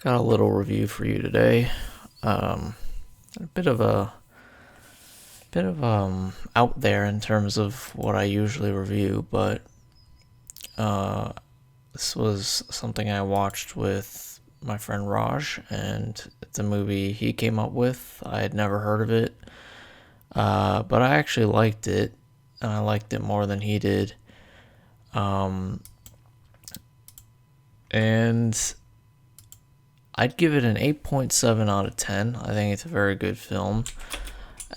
Got a little review for you today. A bit of out there in terms of what I usually review, but uh, this was something I watched with my friend Raj, and it's a movie he came up with. I had never heard of it, but I actually liked it, and I liked it more than he did. Um, and I'd give it an 8.7 out of 10. I think it's a very good film,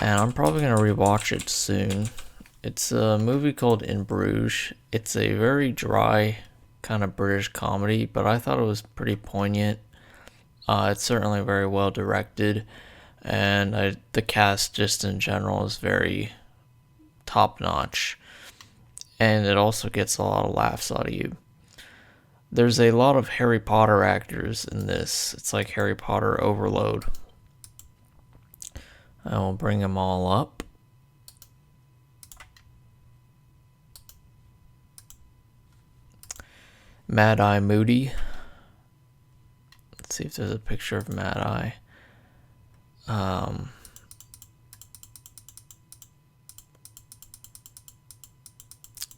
and I'm probably going to rewatch it soon. It's a movie called In Bruges. It's a very dry kind of British comedy, but I thought it was pretty poignant. It's certainly very well directed, and the cast just in general is very top notch, and it also gets a lot of laughs out of you. There's a lot of Harry Potter actors in this. It's like Harry Potter overload. I will bring them all up. Mad Eye Moody. Let's see if there's a picture of Mad Eye.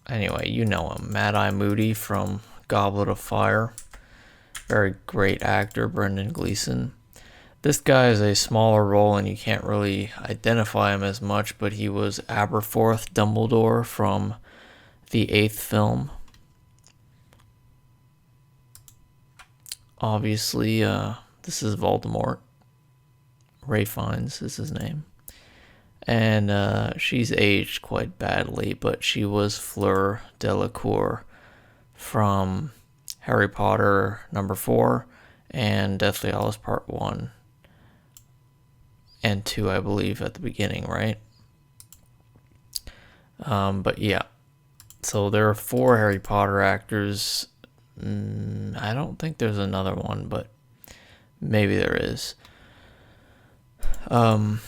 Anyway, you know him. Mad Eye Moody from Goblet of Fire. Very great actor, Brendan Gleeson. This guy is a smaller role and you can't really identify him as much, but he was Aberforth Dumbledore from the 8th film. Obviously, this is Voldemort. Ray Fiennes is his name. And she's aged quite badly, but she was Fleur Delacour from Harry Potter number 4 and Deathly Hallows Part 1 and 2, I believe, at the beginning, right? But yeah, so there are 4 Harry Potter actors. I don't think there's another one, but maybe there is. So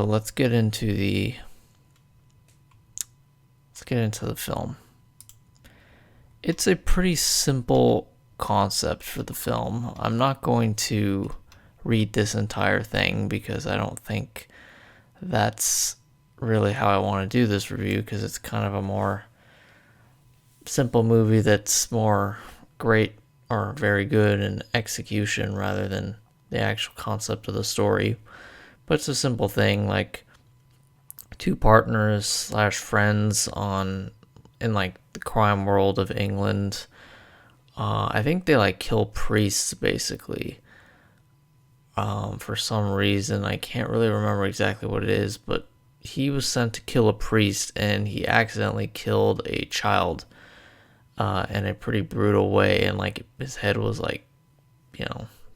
let's get into the film. It's a pretty simple concept for the film. I'm not going to read this entire thing because I don't think that's really how I want to do this review, because it's kind of a more simple movie that's more great or very good in execution rather than the actual concept of the story. But it's a simple thing, like 2 partners slash friends in like the crime world of England. I think they like kill priests basically. For some reason, I can't really remember exactly what it is, but he was sent to kill a priest and he accidentally killed a child in a pretty brutal way, and like his head was like,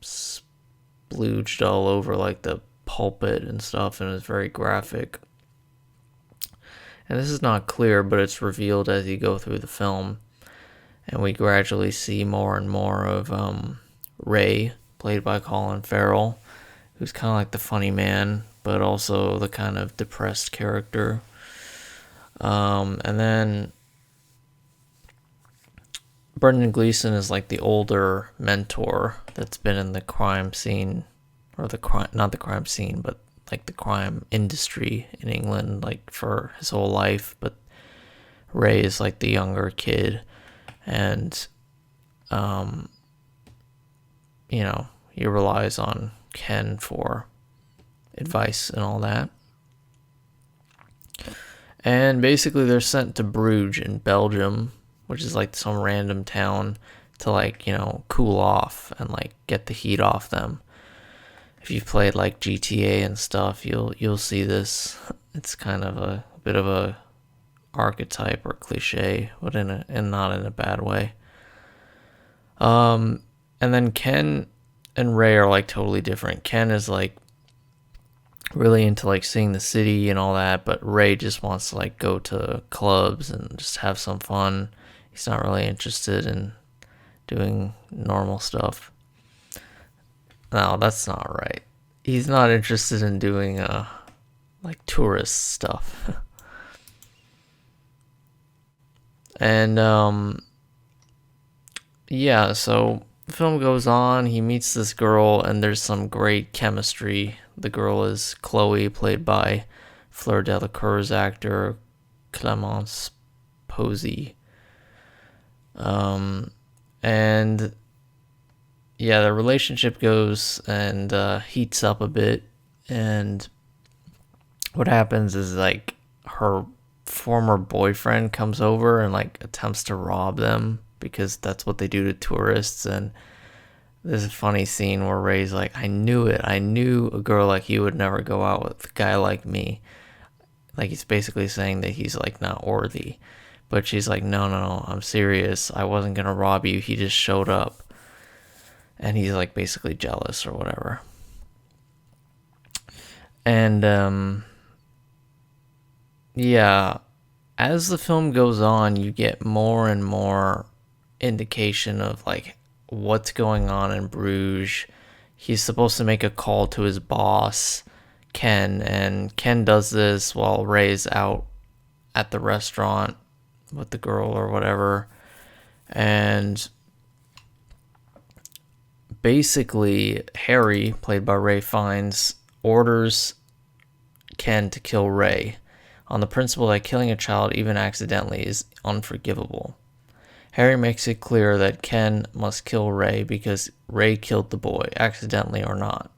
splooged all over like the pulpit and stuff, and it was very graphic. And this is not clear, but it's revealed as you go through the film, and we gradually see more and more of Ray, played by Colin Farrell, who's kind of like the funny man, but also the kind of depressed character. And then Brendan Gleeson is like the older mentor that's been in the crime scene, or not the crime scene, but like the crime industry in England, like for his whole life. But Ray is like the younger kid, and he relies on Ken for advice and all that. And basically they're sent to Bruges in Belgium, which is like some random town, to like, cool off and like get the heat off them. If you've played like GTA and stuff, you'll see this. It's kind of a bit of a archetype or cliche, but and not in a bad way. And then Ken and Ray are like totally different. Ken is like really into like seeing the city and all that, but Ray just wants to like go to clubs and just have some fun. He's not really interested in doing normal stuff. No, that's not right. He's not interested in doing like tourist stuff. And yeah, so the film goes on. He meets this girl, and there's some great chemistry. The girl is Chloe, played by Fleur Delacour's actor Clemence Posey. And yeah, the relationship goes and heats up a bit. And what happens is like her former boyfriend comes over and like attempts to rob them because that's what they do to tourists. And there's a funny scene where Ray's like, I knew it. I knew a girl like you would never go out with a guy like me. Like he's basically saying that he's like not worthy. But she's like, no, no, no, I'm serious. I wasn't going to rob you. He just showed up. And he's like basically jealous or whatever. And yeah, as the film goes on, you get more and more indication of like what's going on in Bruges. He's supposed to make a call to his boss, Ken, and Ken does this while Ray's out at the restaurant with the girl or whatever. And basically, Harry, played by Ray Fiennes, orders Ken to kill Ray on the principle that killing a child, even accidentally, is unforgivable. Harry makes it clear that Ken must kill Ray because Ray killed the boy, accidentally or not.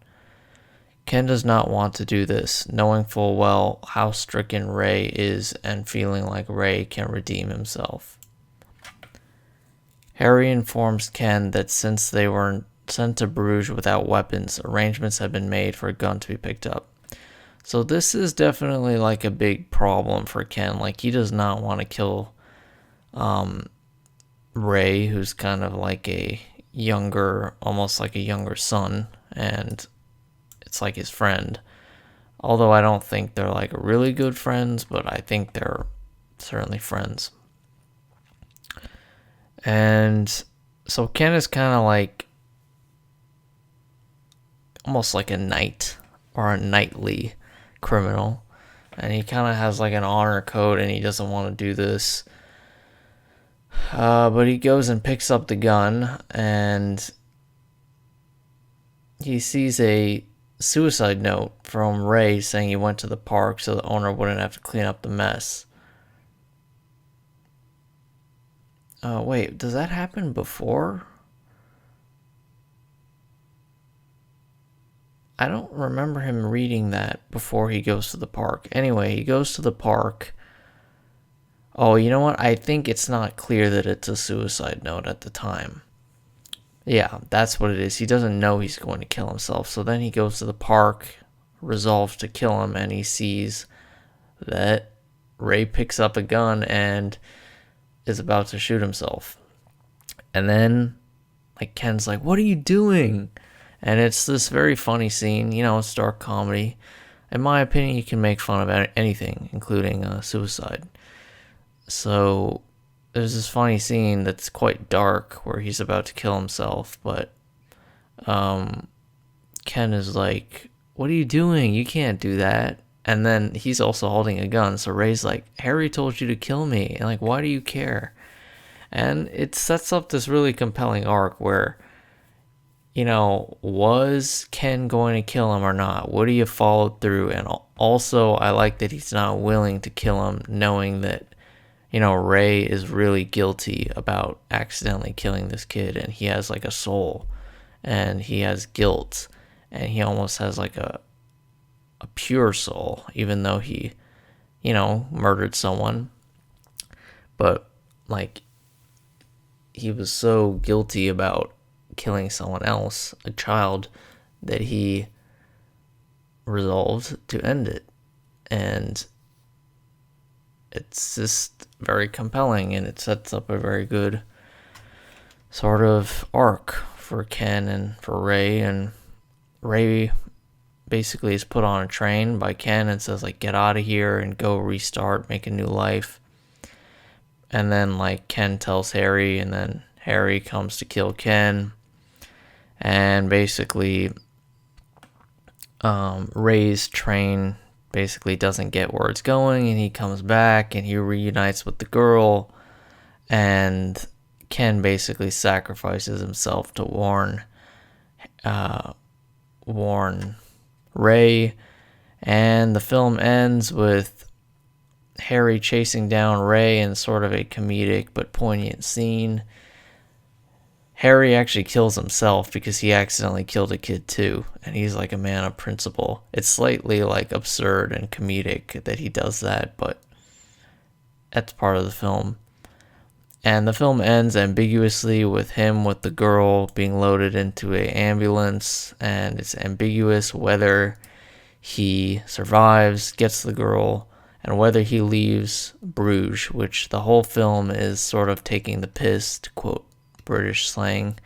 Ken does not want to do this, knowing full well how stricken Ray is and feeling like Ray can redeem himself. Harry informs Ken that since they were sent to Bruges without weapons, arrangements have been made for a gun to be picked up. So this is definitely like a big problem for Ken. Like he does not want to kill Ray, who's kind of like a younger, almost like a younger son, and it's like his friend. Although I don't think they're like really good friends, but I think they're certainly friends. And so Ken is kind of like almost like a knight or a knightly criminal, and he kind of has like an honor code and he doesn't want to do this, but he goes and picks up the gun and he sees a suicide note from Ray saying he went to the park so the owner wouldn't have to clean up the mess. Wait, does that happen before? I don't remember him reading that before he goes to the park. Anyway, he goes to the park. Oh, you know what? I think it's not clear that it's a suicide note at the time. Yeah, that's what it is. He doesn't know he's going to kill himself. So then he goes to the park, resolves to kill him, and he sees that Ray picks up a gun and is about to shoot himself. And then, like, Ken's like, what are you doing? And it's this very funny scene. You know, it's dark comedy. In my opinion, you can make fun of anything, including suicide. So there's this funny scene that's quite dark where he's about to kill himself, but Ken is like, what are you doing? You can't do that. And then he's also holding a gun. So Ray's like, Harry told you to kill me. And like, why do you care? And it sets up this really compelling arc where, you know, was Ken going to kill him or not? Would he have followed through? And also, I like that he's not willing to kill him, knowing that, you know, Ray is really guilty about accidentally killing this kid, and he has like a soul, and he has guilt, and he almost has like a pure soul, even though he, you know, murdered someone. But like, he was so guilty about killing someone else, a child, that he resolved to end it. And it's just very compelling, and it sets up a very good sort of arc for Ken and for Ray. And Ray basically is put on a train by Ken and says, like, get out of here and go restart, make a new life. And then, like, Ken tells Harry, and then Harry comes to kill Ken. And basically, Ray's train basically doesn't get where it's going, and he comes back and he reunites with the girl, and Ken basically sacrifices himself to warn Ray, and the film ends with Harry chasing down Ray in sort of a comedic but poignant scene. Harry actually kills himself because he accidentally killed a kid too, and he's like a man of principle. It's slightly like absurd and comedic that he does that, but that's part of the film. And the film ends ambiguously with him with the girl being loaded into an ambulance, and it's ambiguous whether he survives, gets the girl, and whether he leaves Bruges, which the whole film is sort of taking the piss, to quote British slang,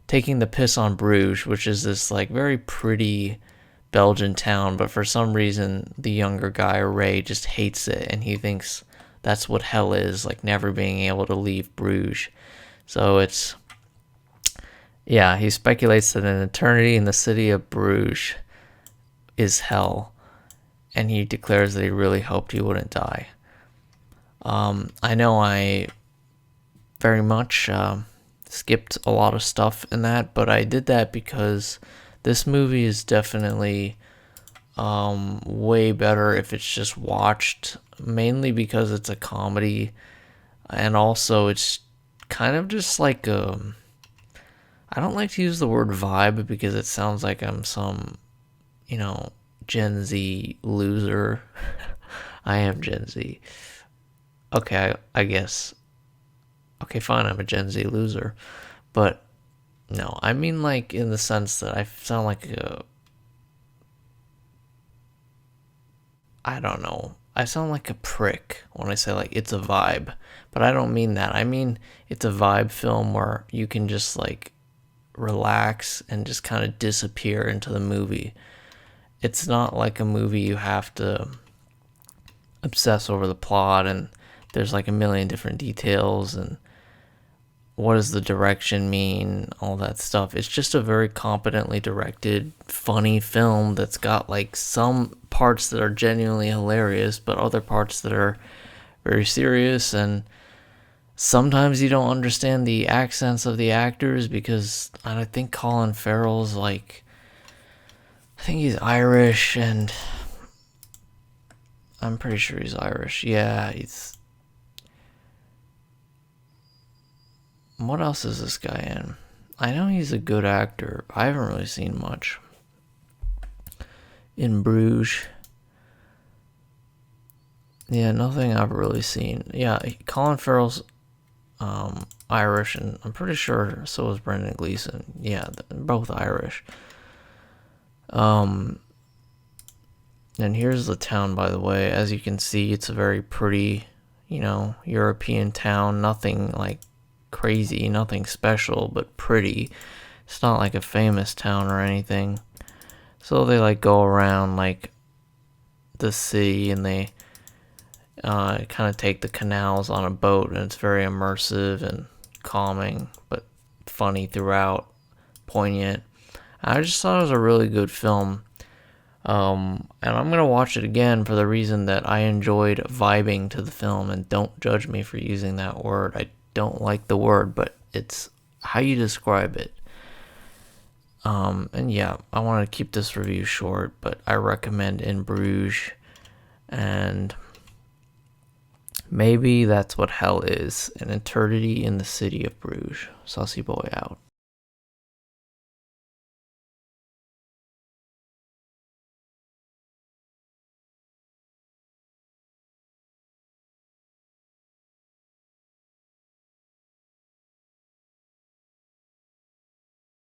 taking the piss on Bruges, which is this like very pretty Belgian town, but for some reason the younger guy, Ray, just hates it, and he thinks that's what hell is, like never being able to leave Bruges. So it's, yeah, he speculates that an eternity in the city of Bruges is hell, and he declares that he really hoped he wouldn't die. I know I very much skipped a lot of stuff in that, but I did that because this movie is definitely way better if it's just watched, mainly because it's a comedy, and also it's kind of just like I don't like to use the word vibe because it sounds like I'm some, Gen Z loser. I am Gen Z. Okay, I guess. Okay, fine, I'm a Gen Z loser. But no, I mean like in the sense that I sound like I don't know. I sound like a prick when I say like it's a vibe, but I don't mean that. I mean it's a vibe film where you can just like relax and just kind of disappear into the movie. It's not like a movie you have to obsess over the plot, and there's like a million different details and what does the direction mean, all that stuff. It's just a very competently directed, funny film that's got like some parts that are genuinely hilarious, but other parts that are very serious, and sometimes you don't understand the accents of the actors because I think Colin Farrell's like, I think he's Irish, and I'm pretty sure he's Irish. Yeah, he's... What else is this guy in? I know he's a good actor. I haven't really seen much. In Bruges. Yeah, nothing I've really seen. Yeah, Colin Farrell's Irish, and I'm pretty sure so is Brendan Gleeson. Yeah, they're both Irish. And here's the town, by the way. As you can see, it's a very pretty, European town. Nothing like crazy, nothing special, but pretty. It's not like a famous town or anything. So they like go around like the sea, and they kind of take the canals on a boat, and it's very immersive and calming, but funny throughout, poignant. I just thought it was a really good film. And I'm going to watch it again for the reason that I enjoyed vibing to the film, and don't judge me for using that word. I don't like the word, but it's how you describe it. And yeah, I want to keep this review short, but I recommend In Bruges, and maybe that's what hell is, an eternity in the city of Bruges. Saucy Boy out.